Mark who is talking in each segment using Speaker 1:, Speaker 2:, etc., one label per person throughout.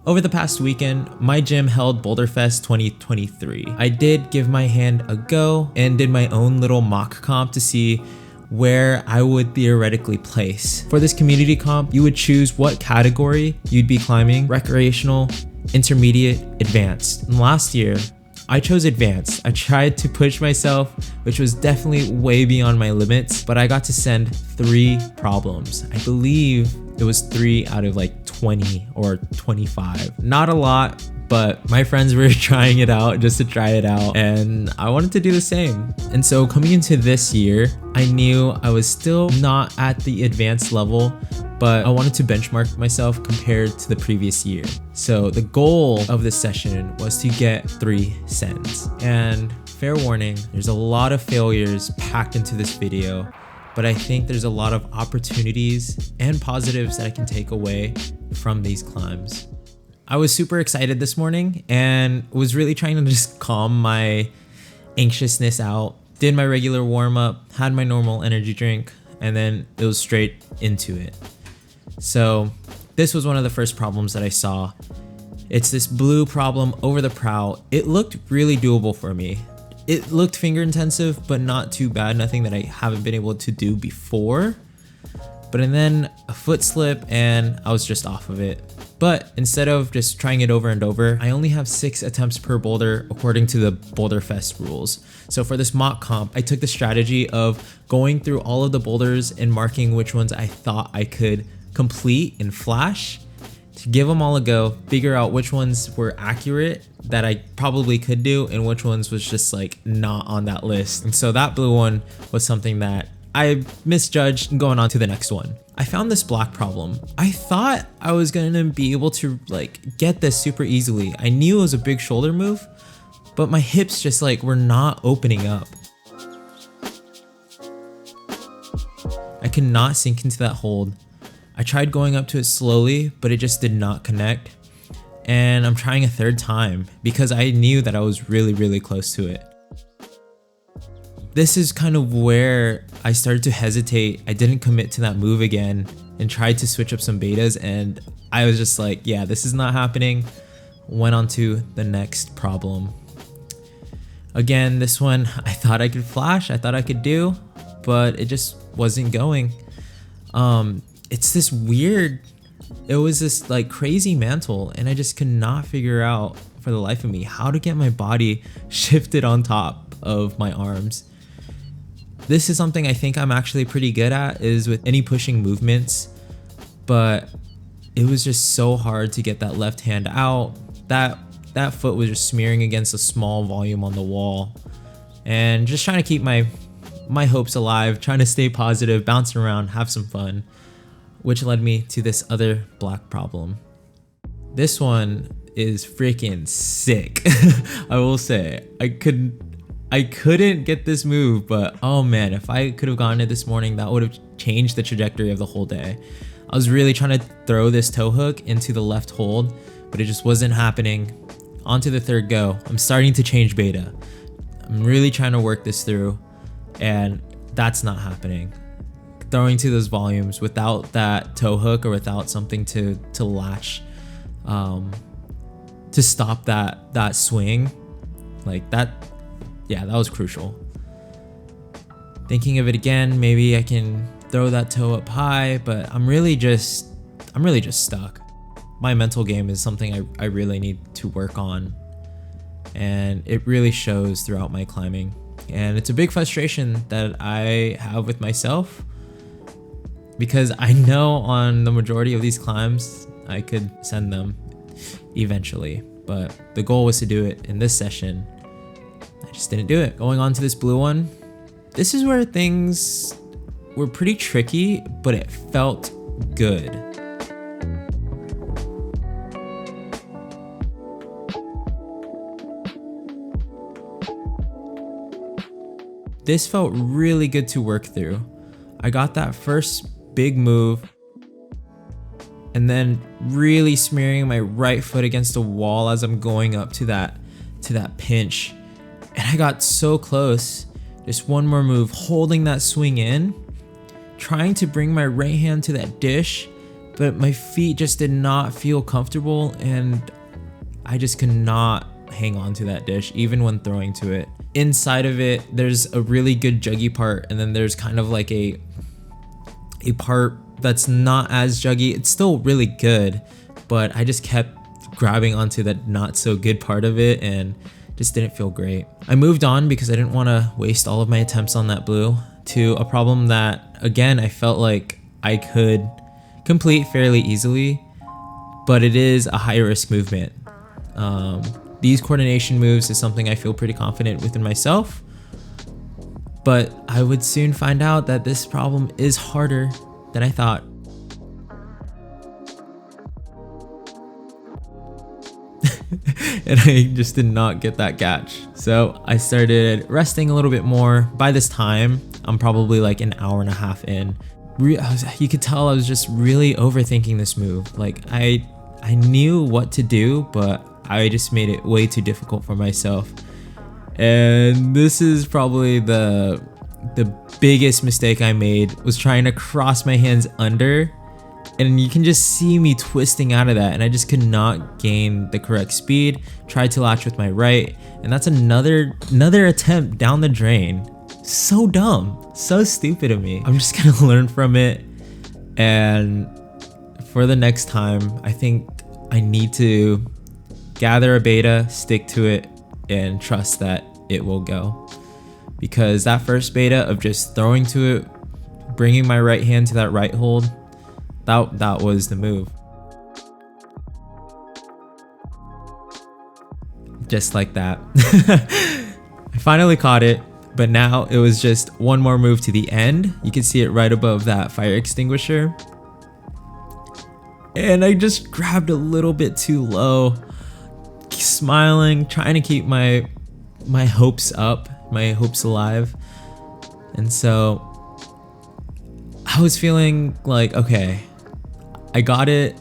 Speaker 1: Over the past weekend, my gym held Boulderfest 2023. I did give my hand a go and did my own little mock comp to see where I would theoretically place. For this community comp, you would choose what category you'd be climbing: recreational, intermediate, advanced. And last year, I chose advanced. I tried to push myself, which was definitely way beyond my limits, but I got to send 3 problems. I believe it was 3 out of like 20 or 25. Not a lot, but my friends were trying it out just to try it out, and I wanted to do the same. And so coming into this year, I knew I was still not at the advanced level, but I wanted to benchmark myself compared to the previous year. So the goal of this session was to get 3 sends. And fair warning, there's a lot of failures packed into this video, but I think there's a lot of opportunities and positives that I can take away from these climbs. I was super excited this morning and was really trying to just calm my anxiousness out. Did my regular warm up, had my normal energy drink, and then it was straight into it. So this was one of the first problems that I saw. It's this blue problem over the prow. It looked really doable for me. It looked finger intensive, but not too bad. Nothing that I haven't been able to do before. But then a foot slip and I was just off of it. But instead of just trying it over and over, I only have 6 attempts per boulder according to the Boulderfest rules. So for this mock comp, I took the strategy of going through all of the boulders and marking which ones I thought I could complete in flash, to give them all a go, figure out which ones were accurate that I probably could do and which ones was just like not on that list. And so that blue one was something that I misjudged, going on to the next one. I found this black problem. I thought I was gonna be able to like get this super easily. I knew it was a big shoulder move, but my hips just like were not opening up. I could not sink into that hold. I tried going up to it slowly, but it just did not connect. And I'm trying a 3rd time because I knew that I was really close to it. This is kind of where I started to hesitate. I didn't commit to that move again and tried to switch up some betas, and I was just like, yeah, this is not happening. Went on to the next problem. Again, this one I thought I could flash, I thought I could do, but it just wasn't going. It's this weird, it was this like crazy mantle, and I just could not figure out for the life of me how to get my body shifted on top of my arms. This is something I think I'm actually pretty good at, is with any pushing movements, but it was just so hard to get that left hand out. That foot was just smearing against a small volume on the wall, and just trying to keep my hopes alive, trying to stay positive, bounce around, have some fun, which led me to this other black problem. This one is freaking sick. I will say, I couldn't get this move, but oh man, if I could have gotten it this morning, that would have changed the trajectory of the whole day. I was really trying to throw this toe hook into the left hold, but it just wasn't happening. On to the 3rd go. I'm starting to change beta. I'm really trying to work this through, and that's not happening. Throwing to those volumes without that toe hook or without something to latch, to stop that swing, like that. Yeah, that was crucial. Thinking of it again, maybe I can throw that toe up high, but I'm really just stuck. My mental game is something I really need to work on, and it really shows throughout my climbing. And it's a big frustration that I have with myself, because I know on the majority of these climbs I could send them eventually, but the goal was to do it in this session. I just didn't do it. Going on to this blue one, this is where things were pretty tricky, but it felt good. This felt really good to work through. I got that first big move, and then really smearing my right foot against the wall as I'm going up to that pinch. And I got so close. Just one more move, holding that swing in, trying to bring my right hand to that dish, but my feet just did not feel comfortable, and I just could not hang on to that dish even when throwing to it. Inside of it, there's a really good juggy part, and then there's kind of like a part that's not as juggy. It's still really good, but I just kept grabbing onto that not so good part of it and just didn't feel great. I moved on because I didn't want to waste all of my attempts on that blue to a problem that, again, I felt like I could complete fairly easily, but it is a high risk movement. These coordination moves is something I feel pretty confident within myself, but I would soon find out that this problem is harder than I thought. And I just did not get that catch. So I started resting a little bit more. By this time, I'm probably like an hour and a half in. You could tell I was just really overthinking this move. Like I knew what to do, but I just made it way too difficult for myself. And this is probably the biggest mistake I made, was trying to cross my hands under, and you can just see me twisting out of that, and I just could not gain the correct speed. Tried to latch with my right, and that's another attempt down the drain. So dumb, so stupid of me. I'm just gonna learn from it, and for the next time, I think I need to gather a beta, stick to it, and trust that it will go. Because that first beta of just throwing to it, bringing my right hand to that right hold, that was the move. Just like that. I finally caught it, but now it was just one more move to the end. You can see it right above that fire extinguisher. And I just grabbed a little bit too low, smiling, trying to keep my hopes up, my hopes alive. And so I was feeling like, okay, I got it.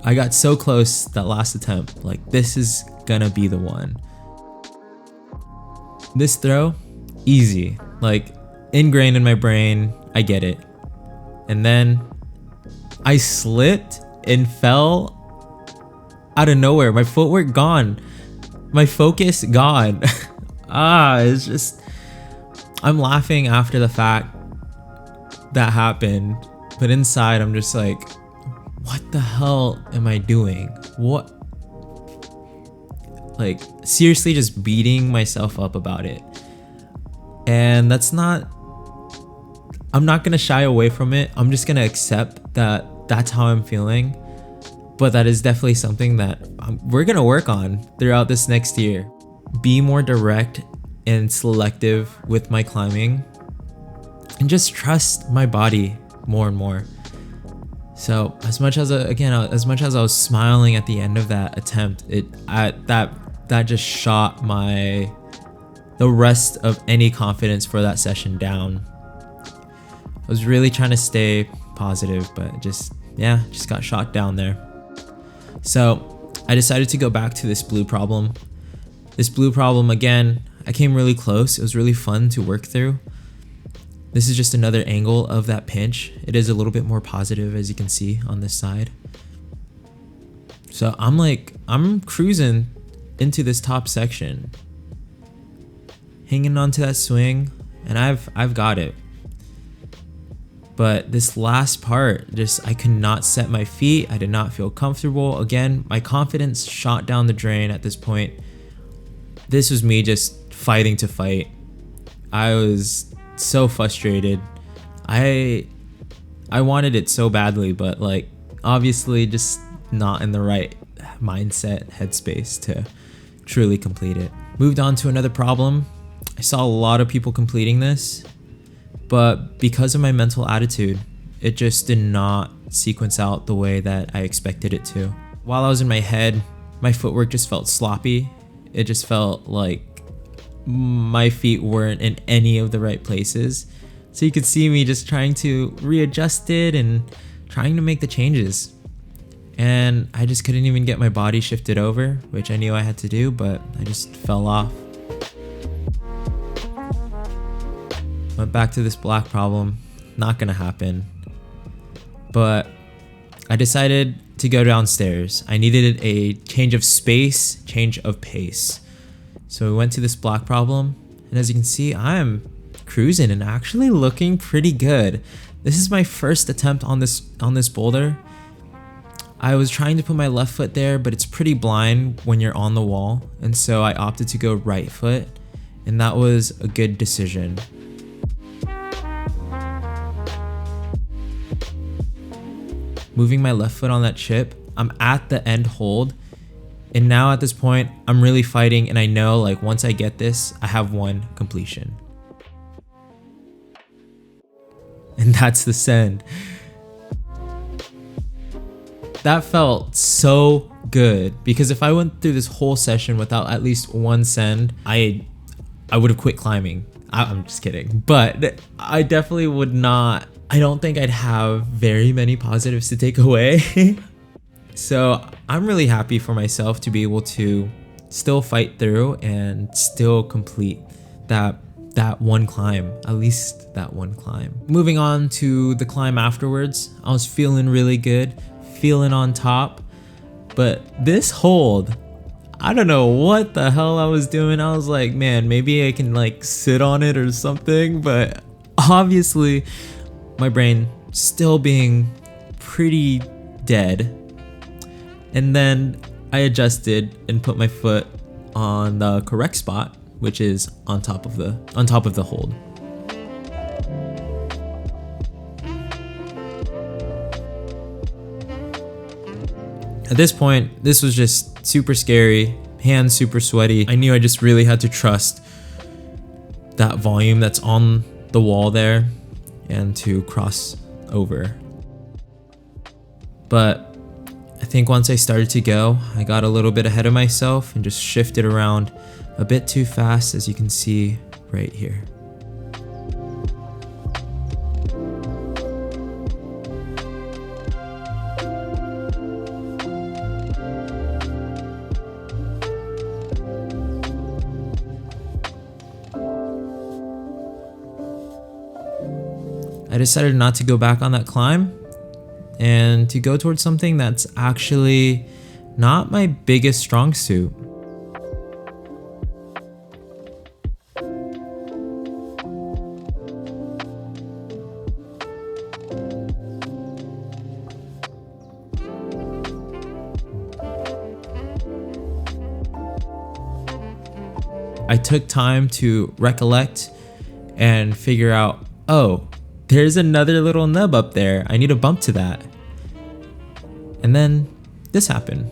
Speaker 1: I got so close that last attempt. Like, this is gonna be the one. This throw, easy, like ingrained in my brain. I get it. And then I slipped and fell out of nowhere. My footwork gone, my focus gone. It's just, I'm laughing after the fact that happened, but inside I'm just like, what the hell am I doing? What? Like, seriously, just beating myself up about it. And that's not, I'm not gonna shy away from it. I'm just gonna accept that that's how I'm feeling. But that is definitely something that we're gonna work on throughout this next year. Be more direct and selective with my climbing, and just trust my body more and more. So as much as I was smiling at the end of that attempt, that just shot the rest of any confidence for that session down. I was really trying to stay positive, but just got shot down there. So I decided to go back to this blue problem. This blue problem, again, I came really close. It was really fun to work through. This is just another angle of that pinch. It is a little bit more positive, as you can see on this side. So I'm cruising into this top section, hanging onto that swing, and I've got it. But this last part, I could not set my feet. I did not feel comfortable. Again, my confidence shot down the drain at this point. This was me just fighting to fight. I was so frustrated. I wanted it so badly, but like, obviously just not in the right mindset, headspace to truly complete it. Moved on to another problem. I saw a lot of people completing this, but because of my mental attitude, it just did not sequence out the way that I expected it to. While I was in my head, my footwork just felt sloppy. It just felt like my feet weren't in any of the right places. So you could see me just trying to readjust it and trying to make the changes. And I just couldn't even get my body shifted over, which I knew I had to do, but I just fell off. Went back to this black problem. Not gonna happen. But I decided to go downstairs. I needed a change of space, change of pace. So we went to this block problem, and as you can see, I'm cruising and actually looking pretty good. This is my first attempt on this boulder. I was trying to put my left foot there, but it's pretty blind when you're on the wall, and so I opted to go right foot, and that was a good decision. Moving my left foot on that chip, I'm at the end hold, and now at this point, I'm really fighting, and I know like once I get this, I have one completion. And that's the send. That felt so good, because if I went through this whole session without at least one send, I would have quit climbing. I'm just kidding, but I definitely would not. I don't think I'd have very many positives to take away. So I'm really happy for myself to be able to still fight through and still complete that one climb, at least that one climb. Moving on to the climb afterwards, I was feeling really good, feeling on top, but this hold, I don't know what the hell I was doing. I was like, man, maybe I can like sit on it or something, but obviously my brain still being pretty dead. And then I adjusted and put my foot on the correct spot, which is on top of the hold. At this point, this was just super scary, hands super sweaty. I knew I just really had to trust that volume that's on the wall there and to cross over. But I think once I started to go, I got a little bit ahead of myself and just shifted around a bit too fast, as you can see right here. I decided not to go back on that climb and to go towards something that's actually not my biggest strong suit. I took time to recollect and figure out, oh, there's another little nub up there. I need to bump to that. And then this happened.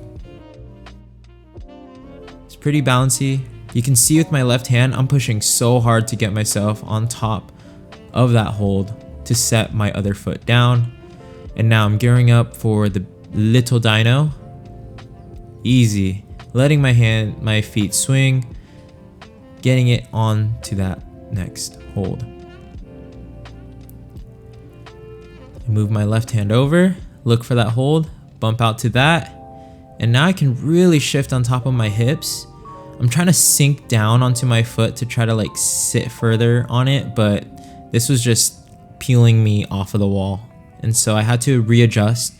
Speaker 1: It's pretty bouncy. You can see with my left hand, I'm pushing so hard to get myself on top of that hold to set my other foot down. And now I'm gearing up for the little dino. Easy. Letting my feet swing, getting it on to that next hold. Move my left hand over, look for that hold, bump out to that, and now I can really shift on top of my hips. I'm trying to sink down onto my foot to try to like sit further on it, but this was just peeling me off of the wall, and so I had to readjust.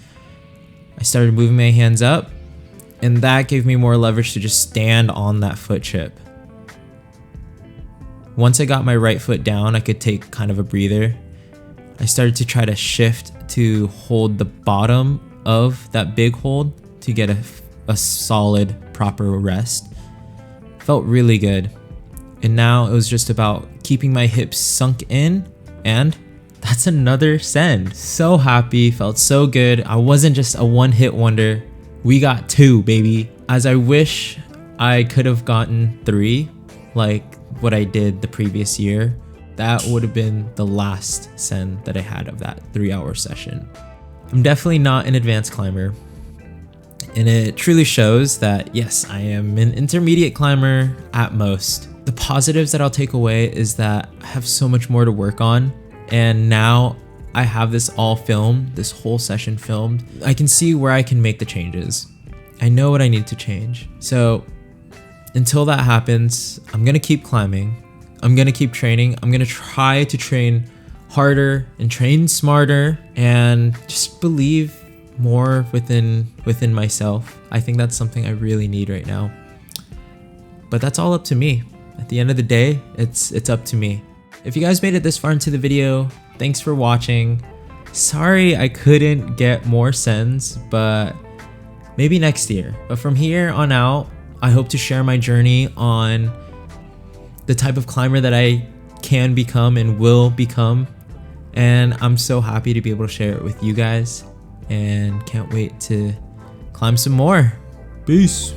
Speaker 1: I started moving my hands up, and that gave me more leverage to just stand on that foot chip. Once I got my right foot down, I could take kind of a breather. I started to try to shift to hold the bottom of that big hold to get a solid, proper rest. Felt really good. And now it was just about keeping my hips sunk in, and that's another send. So happy, felt so good. I wasn't just a one-hit wonder. We got 2, baby. As I wish I could have gotten 3, like what I did the previous year. That would have been the last send that I had of that 3-hour session. I'm definitely not an advanced climber, and it truly shows that yes, I am an intermediate climber at most. The positives that I'll take away is that I have so much more to work on, and now I have this all filmed, this whole session filmed. I can see where I can make the changes. I know what I need to change. So until that happens, I'm gonna keep climbing. I'm gonna keep training. I'm gonna try to train harder and train smarter, and just believe more within myself. I think that's something I really need right now. But that's all up to me. At the end of the day, it's up to me. If you guys made it this far into the video, thanks for watching. Sorry I couldn't get more sends, but maybe next year. But from here on out, I hope to share my journey on the type of climber that I can become and will become. And I'm so happy to be able to share it with you guys, and can't wait to climb some more. Peace.